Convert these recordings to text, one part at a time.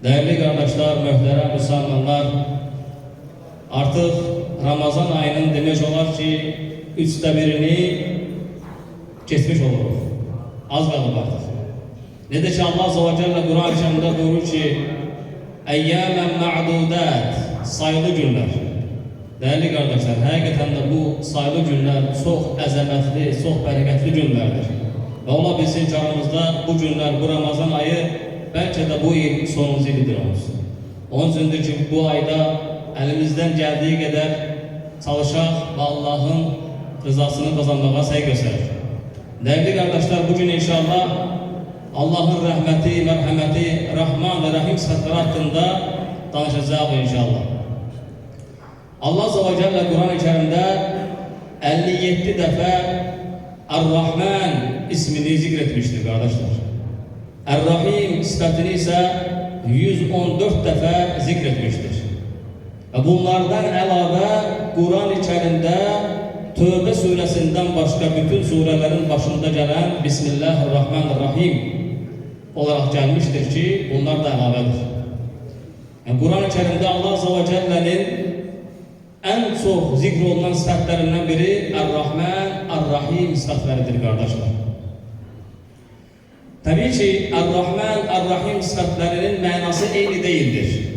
Değerli kardeşler, möhtərəm müsəlmanlar, artıq Ramazan ayının demək olar ki, 1/3 geçmiş oluruq. Az qalıb artıq. Necə ki, Allah Azze ve Celle Quran-ı Kərimdə buyurur ki, Əyyəmən mə'dudat, sayılı günlər. Değerli kardeşler, həqiqətən də bu sayılı günlər çox əzəmətli, çox bərəkətli günlərdir. Və ola bilsin ki, aramızda bu günlər, bu Ramazan ayı belki de bu il sonuncu ildir olsun. Onun üçündür ki, bu ayda elimizden geldiği kadar çalışaq ve Allah'ın rızasını kazanmağa səy göstərir. Değerli kardeşler, bugün inşallah Allah'ın rəhməti, mərhəməti, Rahman ve Rahim sıfatları hakkında danışacağıq inşallah. Allah Azze ve Celle Kur'an-ı Kerim'de 57 defa Ar-Rahman ismini zikretmiştir kardeşler. Er-Rahim sıfatını ise 114 defa zikretmiştir. Ve bunlardan elave Kur'an-ı Kerim'de Tövbe suresinden başka bütün surelerin başında gelen Bismillahirrahmanirrahim olarak gelmiştir ki bunlar da elavedir. Yani Kur'an-ı Kerim'de Allah Azze ve Celle'nin en çok zikrolunan sıfatlarından biri Er-Rahman, Er-Rahim sıfatlarıdır kardeşler. Tabii ki Er-Rahman, Er-Rahim sıfatlarının manası eyni değildir.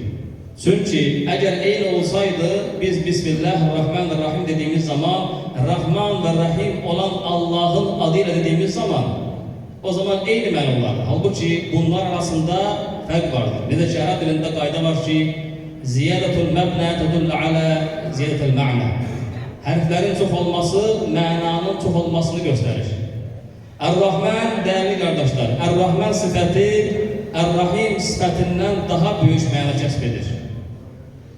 Çünkü eğer eyni olsaydı biz Bismillahirrahmanirrahim dediğimiz zaman Rahman ve Rahim olan Allah'ın adıyla dediğimiz zaman o zaman eyni məna olar. Halbuki bunlar arasında fark vardır. Ne de şerhat dilinde kayda var ki Ziyadatul mebna tedullu ala ziyadatul ma'na. Harflerin çok olması mananın çok olmasını gösterir. Er-Rahman değerli kardeşler, Er-Rahman sıfatı Er-Rahim sıfatından daha büyük mana kəsb edir.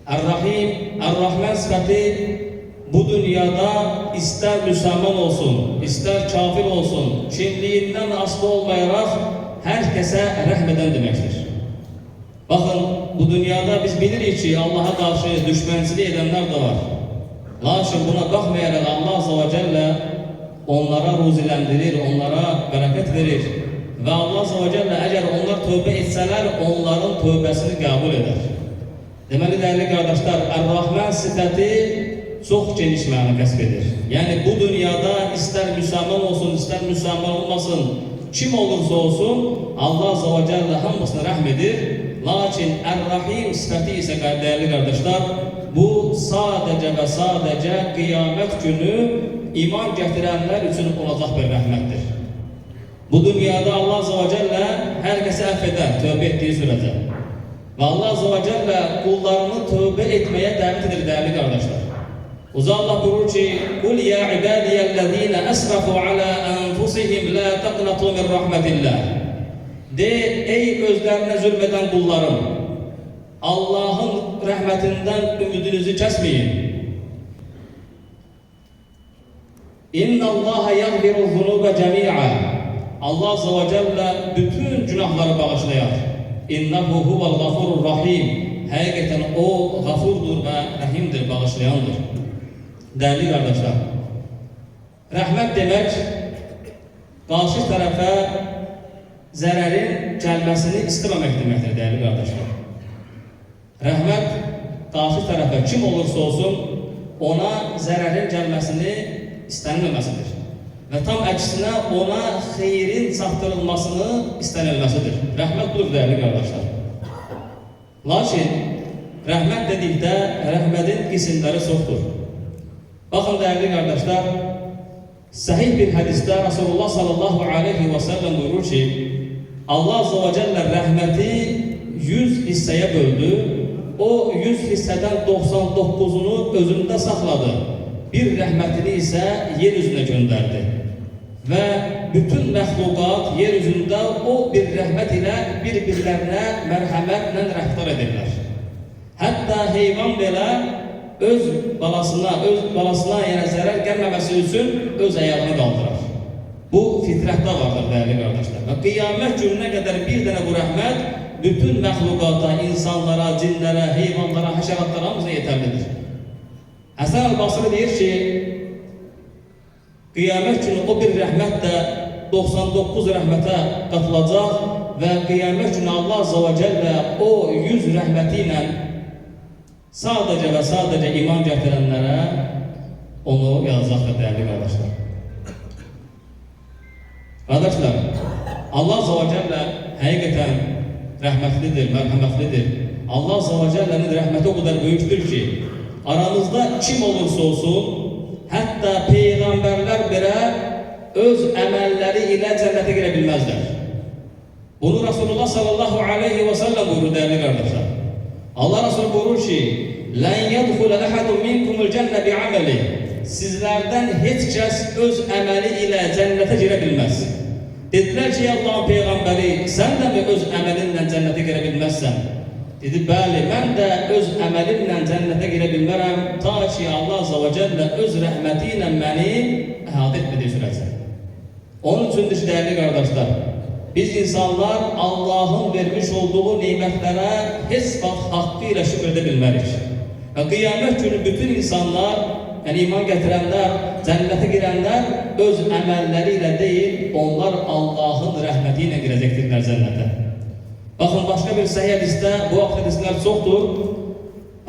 Er-Rahim, Er-Rahman sıfatı bu dünyada ister Müslüman olsun, ister kafir olsun, kimliğinden aslı olmayarak herkese rəhmeden demektir. Bakın bu dünyada biz bilirik ki Allah'a karşı düşmənçilik edenler de var. Lakin buna baxmayaraq Allah Azze ve Celle onlara ruzilendirir, onlara bereket verir. Ve Allah Azze ve Celle eğer onlar tövbe etseler onların tövbesini kabul eder. Deməli değerli kardeşler, Er-Rahman sıfatı çok geniş mana kəsb edir. Yani bu dünyada ister Müslüman olsun, ister Müslüman olmasın, kim olursa olsun Allah Azze ve Celle hamısına rəhm edir. Lakin Er-Rahim sıfatı ise değerli kardeşler, bu sadece ve sadece kıyamet günü iman getirenler için olacak bir rahmettir. Bu dünyada Allah Azze ve Celle herkese affeder tövbe ettiği sürece. Ve Allah Azze ve Celle kullarını tövbe etmeye davet edir değerli kardeşler. Uza Allah buyurur ki قُلْ يَا عِبَادِيَ الَّذ۪ينَ أَسْرَفُوا عَلَى أَنْفُسِهِمْ لَا تَقْنَطُوا مِنْ رَحْمَةِ اللّٰهِ De ey özlerine zulmeden kullarım, Allah'ın rahmetinden ümidinizi kesmeyin. İnna Allah yaghfiru zunuba cemi'a. Allah Azze ve Celle bütün günahları bağışlayar. İnnehu huvel gafurur rahim. Hakikaten o gafurdur ve rahimdir, bağışlayandır. Değerli kardeşler, rahmet demek karşı tarafa zərərin gəlməsini istememek demektir değerli kardeşler. Rahmet karşı tarafa kim olursa olsun ona zərərin gəlməsini istenilmemesidir. Ve tam aksine ona xeyrin çatdırılmasını istenilmesidir. Rahmet budur değerli kardeşler. Lakin rahmet dedikdə rahmetin qisimləri çoxdur. Bakın değerli kardeşler, sahih bir hadiste Resulullah sallallahu aleyhi ve sellem buyurur ki Allah Azze ve Celle rahmeti 100 hisseye böldü. O 100 hisseden 99'unu özünde sakladı. Bir rahmetini ise yeryüzüne gönderdi. Ve bütün mehlukat yeryüzünde o bir rahmet ile birbirlerine merhametle rəftar edirlər. Hatta heyvan belə öz balasına yani zarar gelmemesi için öz ayağını kaldırar. Bu fitratta vardır değerli kardeşler. Ve kıyamet gününe kadar bir tane bu rahmet bütün mehlukata, insanlara, cinlere, hayvanlara, haşeratlara hamıza yeterlidir. Hasan el-Basri deyir ki kıyamet günü o bir rahmet de 99 rahmete katılacak və qiyamət günü Allah Azza və Cəllə o yüz rəhməti ilə sadəcə və sadəcə iman gətirənlərə onu yazacaqdır, dəyərli qardaşlar. Qardaşlar, Allah Azza və Cəllə həqiqətən rəhmətlidir, mərhəmətlidir. Allah Azza və Cəllənin rəhməti o qədər böyükdür ki, aramızda kim olursa olsun, hətta peyğəmbərlər belə öz əməlləri ilə cənnətə girə bilməzlər. Bunu Rasulullah sallallahu aleyhi və səlləm buyurur, dəyərli qardaşlar. Allah Resulü buyurur ki, "Lən yədxulə əhədun minkumul cənnə bi'ameli." Sizlərdən heç kəs öz əməli ilə cənnətə girə bilməz. Dedilər ki, Allahın peyğəmbəri, sən də mi öz əməlinlə cənnətə girə bilməzsən? Dedi, bəli, mən də öz əməlimlə cənnətə girə bilmərəm, ta ki Allah Azza və Cəllə öz rəhməti ilə məni əhatə etmədiyi sürəcə. Onun üçündür ki, dəyərli qardaşlar, biz insanlar Allahın vermiş olduğu nimətlərə heç vaxt haqqı ilə şükür edə bilmərik. Və qiyamət günü bütün insanlar, yəni iman gətirənlər, cənnətə girənlər öz əməlləri ilə deyil, onlar Allahın rəhməti ilə girəcəkdirlər cənnətə. Baxın, başqa bir səhih hədisdə, bu haqda hədislər çoxdur.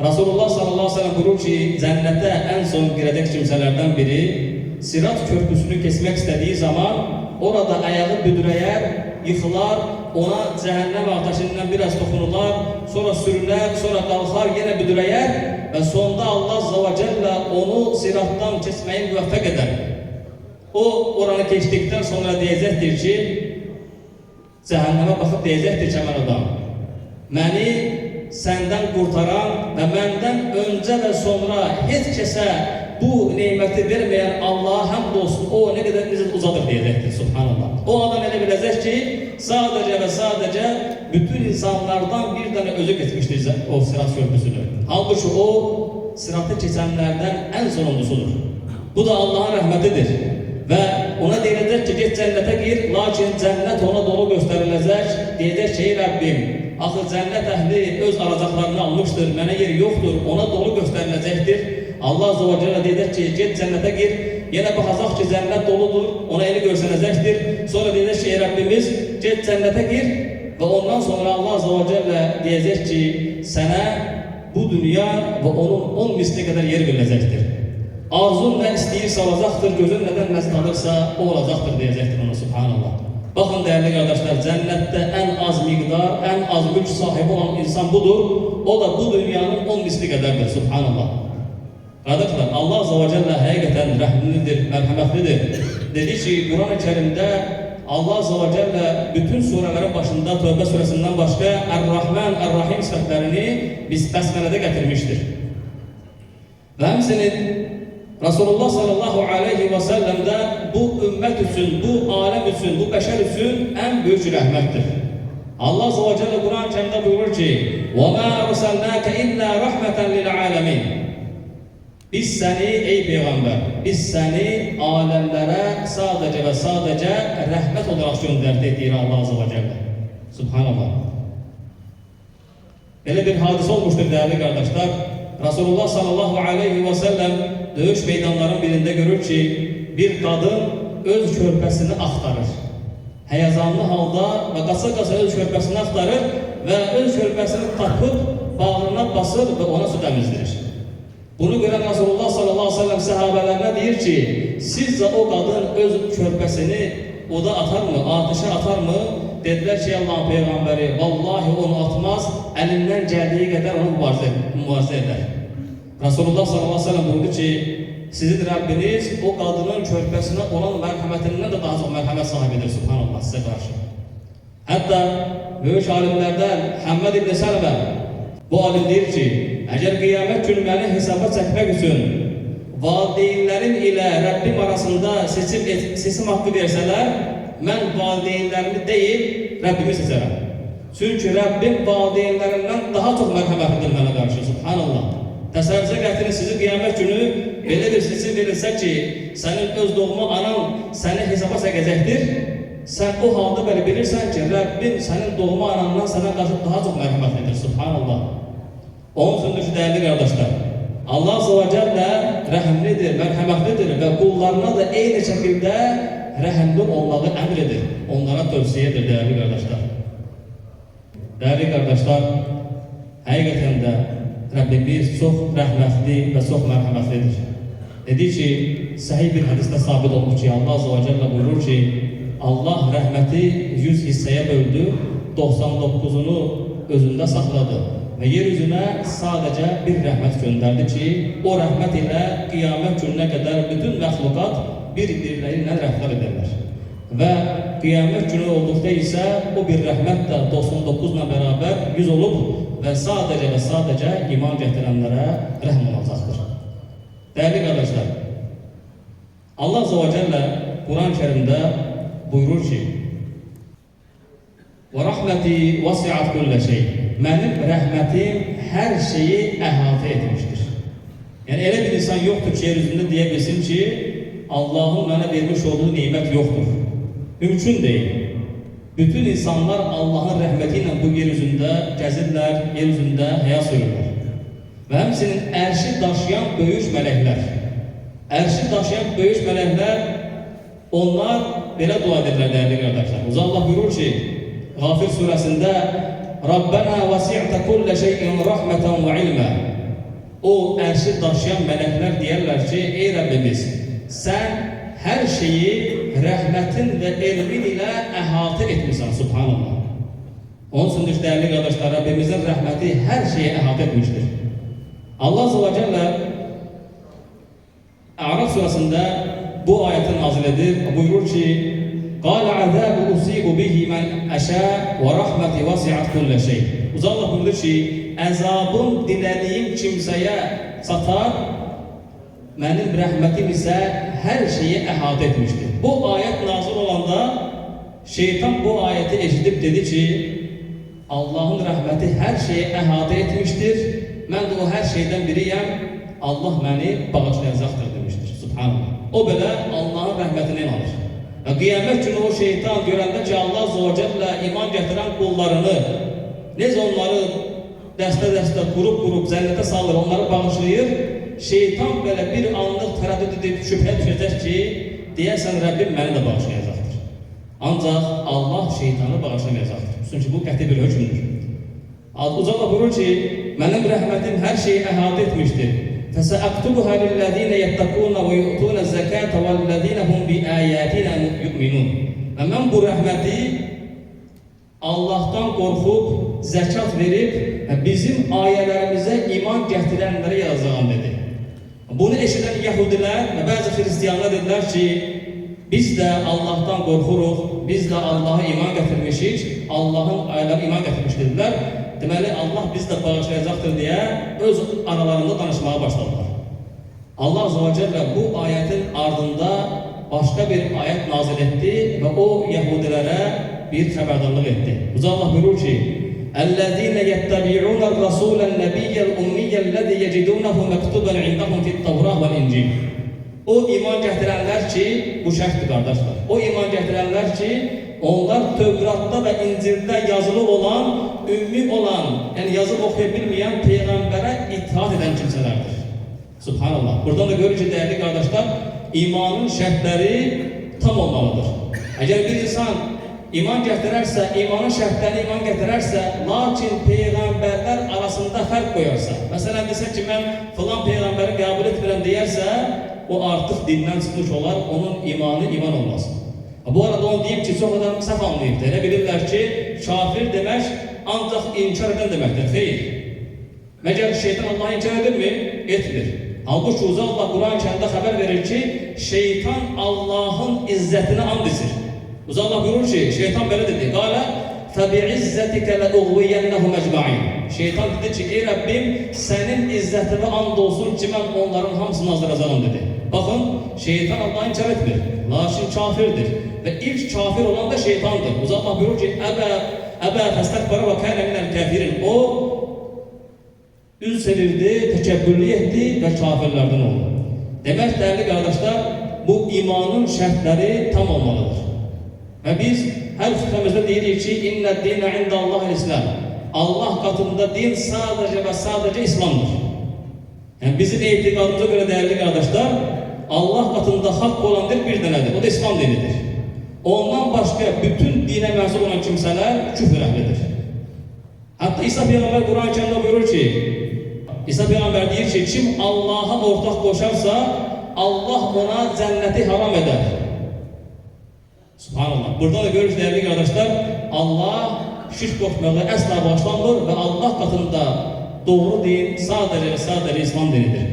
Rasulullah sallallahu aleyhi ve sellem buyurur ki, cənnətə ən son girəcək kimsələrdən biri Sirat köprüsünü kesmək istədiyi zaman orada ayağı büdürəyər, yıxılar, ona cəhənnəm ateşindən biraz toxunular, sonra sürülər, sonra qalxar, yenə büdürəyər və sonda Allah Azza və Cəllə onu siratdan keçməyi müvəffəq edər. O, oranı keçdikdən sonra deyəcəkdir ki, cəhənnəmə baxıb deyəcəkdir ki, həmən adam, məni səndən qurtaran və məndən öncə və sonra heç kəsə bu neyməti verməyən Allah'a həmd olsun, o nə qədər necə uzadır deyəcəkdir, subhanallah. O adam elə biləcək ki, sadəcə və sadəcə bütün insanlardan bir dənə özü keçmişdir o sirat köprüsünü. Halbuki o, siratı keçənlərdən ən sonuncusudur. Bu da Allah'ın rəhmətidir. Və ona deyiləcək ki, get cənnətə gir, lakin cənnət ona dolu göstəriləcək, deyəcək ki, ey Rəbbim, axı cənnət əhli öz alacaqlarını almışdır, mənə yer yoxdur, ona dolu göstəriləcəkdir. Allah Azza və Cəllə deyəcək ki, get cənnətə gir, yenə baxacaq ki, cənnət doludur, ona eli görsənəcəkdir. Sonra deyəcək ki, ey Rəbbimiz, get cənnətə gir və ondan sonra Allah Azza və Cəllə deyəcək ki, sənə bu dünya və onun 10 misli qədər yer veriləcəkdir. Arzun nə istəyirsə olacaqdır, gözün nədən məzd alırsa o olacaqdır deyəcəkdir ona, subhanallah. Baxın dəyərli qardaşlar, cənnətdə ən az miqdar, ən az mülk sahibi olan insan budur. O da bu dünyanın 10 misli qədərdir, subhanallah. Qardaşlar, Allah Azza və Cəllə həqiqətən rəhmlidir, mərhəmətlidir. Dedi ki, Quran-ı Kərimdə Allah Azza və Cəllə bütün surələrin başında Tövbə surəsindən başqa Ər-Rahman, Ər-Rahim sifətlərini biz bəsmələdə gətirmişdir. Və həmçinin Rasulullah sallallahu aleyhi və səlləm də bu ümmət üçün, bu aləm üçün, bu bəşər üçün ən böyük rəhmətdir. Allah Azza və Cəllə Quran-ı Kərimdə buyurur ki, وَمَا أَرْسَلْنَاكَ إِلَّا رَحْمَةً لِلْعَالَمِينَ Biz səni, ey Peyğəmbər, biz səni aləmlərə sadəcə və sadəcə rəhmət olaraq göndərdik, deyir Allah Azza və Cəllə. Subhanallah. Belə bir hadisə olmuşdur, dəyərli qardaşlar. Rasulullah sallallahu aleyhi və səlləm döyüş meydanların birində görür ki, bir qadın öz körpəsini axtarır. Həyəzanlı halda və qasa-qasa öz körpəsini axtarır və öz körpəsini tapıb bağrına basır və ona su təmizdirir. Bunu görən Rasulullah sallallahu aleyhi ve sellem səhabələrinə deyir ki, sizcə o qadın öz körpəsini oda atarmı, ateşə atarmı? Dedilər ki, Allah'ın Peyğəmbəri, vallahi onu atmaz, əlindən gəldiyi qədər onu mübarizə edər. Rasulullah sallallahu aleyhi ve sellem buyurdu ki, sizin Rəbbiniz o qadının körpəsinə olan mərhəmətindən də daha çox mərhəmət sahibidir, subhanallah, sizə qarşı. Hətta böyük alimlərdən Həmməd ibn Səlmə bu alim deyir ki, əgər qiyamət günü məni hesaba çəkmək üçün valideynlərim ilə Rəbbim arasında seçim haqqı versələr, mən valideynlərimi deyil, Rəbbimi seçərəm. Çünki Rəbbim valideynlərindən daha çox mərhəmətlidir mənə qarşı, subhanallah. Təsəvvürə gətirin, sizi qiyamət günü belə bir seçim verilsə ki, sənin öz doğma anan səni hesaba çəkəcəkdir, sən o halda belə bilirsən ki, Rəbbim sənin doğma anandan sənə qarşı daha çox mərhəmətlidir, subhanallah. Onun üçündür ki, dəyərli qardaşlar, Allah Azza və Cəllə rəhimlidir, mərhəmətlidir və qullarına da eyni şəkildə rəhimli olmağı əmr edir, onlara tövsiyə edir, dəyərli qardaşlar. Değerli kardeşler, həqiqətən də Rəbbimiz çox rəhmətli və çox mərhəmətlidir. Dedi ki, səhih bir hədisdə sabit olmuş ki, Allah Azze ve Celle buyurur ki, Allah rəhməti 100 hissəyə böldü, 99'unu özündə saxladı və yeryüzünə sadəcə bir rəhmət göndərdi ki, o rəhmət ilə qiyamət gününə qədər bütün məxluqat bir-birləri ilə rəftar edərlər. Və qiyamət günü olduqda isə o bir rəhmət də 99 ilə bərabər 100 olub və sadəcə iman gətirənlərə rəhm olacaqdır. Değerli kardeşler, Allah Azze ve Celle Kur'an-ı Kerim'de buyurur ki وَرَحْمَتِي وَسِعَتْ كُلَّ شَيْءٍ Benim rahmetim her şeyi əhatə etmiştir. Yani öyle bir insan yoktur ki yeryüzünde diyebilsin ki Allah'ın bana vermiş olduğu nimet yoktur. Mümkün değil. Bütün insanlar Allah'ın rahmetiyle bu yeryüzünde gəzirlər, yeryüzünde həyat sürürlər. Ve hemsinin ərşi daşıyan böyük mələklər. Ərşi daşıyan böyük mələklər, onlar belə dua edirlər değerli kardeşler. Uzaq Allah buyurur ki, Gafir suresinde Rabbena vasi'te kulle şeyin rahmeten ve ilme. O ərşi daşıyan mələklər deyərlər ki, ey Rabbimiz, sen her şeyi rəhmətin ve elmin ile əhatə etmişsən, subhanallah. Onun için değerli kardeşler, Rabbimizin rəhməti her şeyi əhatə etmiştir. Allah Azze ve Celle A'raf suresinde bu ayeti nazil edir. Buyurur ki قَالَ عَذَابُ أُصِيبُ بِهِ مَنْ أَشَاءُ وَرَحْمَةِ وَسِعَتْ كُلَّ شَيْءٍ Uzaq buyurur ki əzabım dilədiyim kimsəyə çatar, mənim rəhmətim isə hər şeyi əhatə etmiştir. Bu ayet nazil olanda şeytan bu ayeti eşidib dedi ki Allah'ın rəhməti hər şeyi əhatə etmiştir. Mən də o hər şeydən biriyəm, Allah məni bağışlayacaqdır demiştir. Subhanallah. O belə Allah'ın rəhmətinə inanır. Və qiyamət günü o şeytan görəndə ki, Allah Azze ve Celle iman gətirən qullarını, necə onları dəstə-dəstə, qrup-qrup zənnətə salır, onları bağışlayır, şeytan belə bir anlıq tərəddüd edib şübhə düşəcək ki, deyəsən Rəbbim məni də bağışlayacaqdır. Ancaq Allah şeytanı bağışlamayacaqdır. Çünki bu qəti bir hökmdür. Uzaq buyurur ki, mənim rəhmətim hər şeyi əhatə etmişdir. فَسَأَكْتُبُهَا لِلَّذ۪ينَ يَتَّقُونَ وَيُؤْتُونَ الزَّكَاةَ وَالَّذ۪ينَ هُمْ بِآيَاتِنَا يُؤْمِنُونَ Və mən bu rəhməti Allah'tan qorxub, zəkat verib bizim ayələrimizə iman gətirənlərə yazacağım dedi. Bunu eşidən Yahudilər və bəzi Hristiyanlar dedilər ki, biz də Allah'tan qorxuruq, biz də Allah'a iman gətirmişik, Allah'ın ayələrine iman gətirmiş dedilər. Deməli, Allah biz də bağışlayacaqdır deyə öz aralarında danışmağa başladılar. Allah Azze ve Celle bu ayetin ardında başka bir ayet nazil etti ve o Yahudilərə bir xəbərdarlıq etdi. Uzaq Allah buyurur ki, اَلَّذ۪ينَ يَتَّبِعُونَ الرَّسُولَ النَّبِيَّ الْاُمِّيَّ الَّذِي يَجِدُونَهُ مَكْتُبًا عِنْدَهُمْ فِي التَّوْرَةِ وَالْاِنْجِيلِ O iman gətirənlər ki, bu şərtdir qardaşlar. O iman gətirənlər ki, onlar Tövrat'ta ve İncil'de yazılı olan, ümmi olan, yani yazıp okuyabilmeyen peygambere itaat eden kimselerdir. Subhanallah. Buradan da görürüz ki değerli kardeşler, imanın şərtləri tam olmalıdır. Eğer bir insan iman gətirərsə, imanın şərtlərini iman gətirərsə, lakin peygamberler arasında fərq koyarsa, mesela desə ki, mən filan peygamberi qəbul etmirəm deyərsə, o artıq dindən çıxmış olar, onun imanı iman olmaz. Bu arada onu deyim ki, çox adam səhv anlayıbdır. Elə bilirlər ki, kafir demək ancaq inkar edən deməkdir. Xeyr. Məgər şeytan Allah'ı inkar edirmi? Etmir. Halbuki uzaq Allah Kur'an-ı Kerim'de haber verir ki, şeytan Allah'ın izzetini and içir. Uzaq Allah buyurur ki, şeytan belə dedi. Qala فَبِعِزَّتِكَ لَاُغْوِيَنَّهُمْ اَجْمَعِينَ Şeytan dedi ki, ey Rabbim, senin izzetine and olsun ki, ben onların hamısını azdıracağım dedi. Bakın, şeytan Allah'ı inkar etmir. Lakin kafirdir. Ve ilk kafir olan da şeytandır. Uzaq Allah buyurur ki, Əbə fəstəkbara və kənə minəl kəfirin. O, üz çevirdi, təkəbbürlü etdi və kafirlərdən oldu. Demək, değerli kardeşler, bu imanın şərtləri tam olmalıdır. Ve biz her xütbəmizdə deyirik ki, İnnə dinə ində Allah'ın İslam. Allah katında din sadece ve sadece İslam'dır. Yani bizim etiqadımıza göre değerli kardeşler, Allah katında hak olan din bir dənədir. O da İslam dinidir. Ondan başka bütün dine mensup olan kimseler küfür ehlidir. Hatta İsa Peygamber Kur'an-ı Kerim'de buyurur ki, İsa Peygamber deyir ki, kim Allah'a ortak koşarsa, Allah ona cenneti haram eder. Subhanallah. Burada da görürüz değerli kardeşler, Allah şirk koşmağı əsla başlanmır ve Allah katında doğru din sadece İslam dinidir.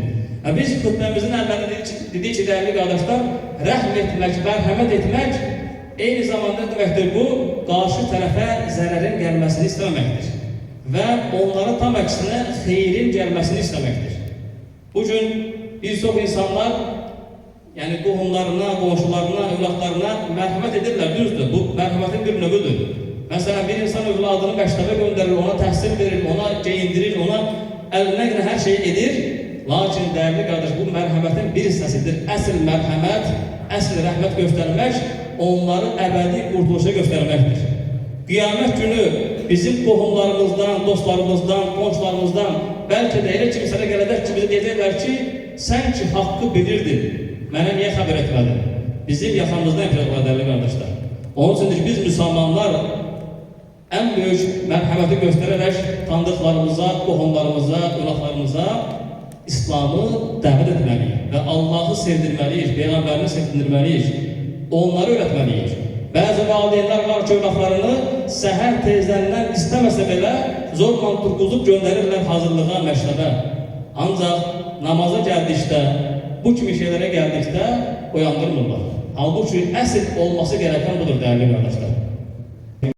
Biz xütbəmizin əvvəlində dedik ki, değerli kardeşler, rəhm etmək, mərhəmət etmək eyni zamanda deməkdir bu, qarşı tərəfə zərərin gəlməsini istəməkdir və onlara tam əksinə xeyrin gəlməsini istəməkdir. Bugün bir çox insanlar yani qohumlarına, qonşularına, övladlarına mərhəmət edirlər, düzdür. Bu mərhəmətin bir növüdür. Məsələn, bir insan övladını məktəbə göndərir, ona təhsil verir, ona geyindirir, ona əlinə qədər hər şey edir. Lakin değerli qardaş, bu mərhəmətin bir hissəsidir. Əsl mərhəmət, əsl rəhmət göstərmək, onları əbədi qurtuluşa göstərməkdir. Qiyamət günü bizim qohumlarımızdan, dostlarımızdan, qonşularımızdan bəlkə də elə kimsələ gələcək ki, bizi deyəcəklər ki, sən ki haqqı bilirdin, mənə niyə xəbər etmədin? Bizim yaxamızda ifrat var, değerli qardaşlar. Onun üçün biz müsəlmanlar ən böyük mərhəməti göstərərək tanıdıqlarımıza, qohumlarımıza, övladlarımıza İslamı dəvət etməliyik və Allah'ı sevdirməliyik, Peyğəmbərini sevdirməliyik, onları öğretməliyik. Bəzi valideynlər var ki, övladlarını səhər tezlərindən istəməsə belə zorla turquzub göndərirlər hazırlığa, məktəbə. Ancaq namaza gəldikdə, bu kimi şeylərə gəldikdə oyandırmırlar. Halbuki əsl olması gereken budur değerli kardeşler.